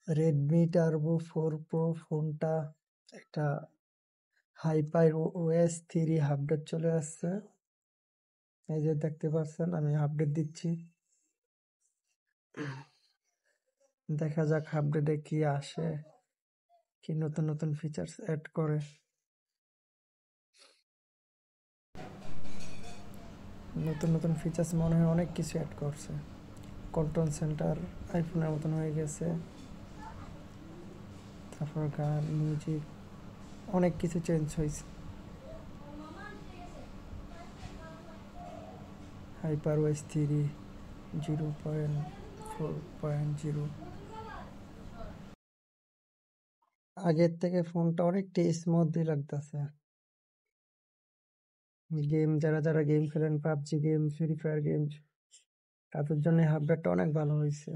Redmi turbo 4 pro ফোনটা একটা hyper OS 3 update চলে আসছে। এই যে দেখতে পাচ্ছেন আমি আপডেট দিচ্ছি, দেখা যাক আপডেটে কি আসে, কি নতুন নতুন ফিচার্স অ্যাড করে। নতুন নতুন ফিচার্স মনে হয় অনেক কিছু অ্যাড করছে। কন্ট্রোল সেন্টার আইফোনের মতন হয়ে গেছে, তারপর গান মিউজিক অনেক কিছু চেঞ্জ হয়েছে। হাইপার ওএস 3 0.4.0 আগের থেকে ফোনটা অনেকটা স্মুথলি লাগতেছে। গেম যারা যারা গেম খেলেন, PUBG game, free fire game, তাদের জন্য আপডেটটা অনেক ভালো হয়েছে।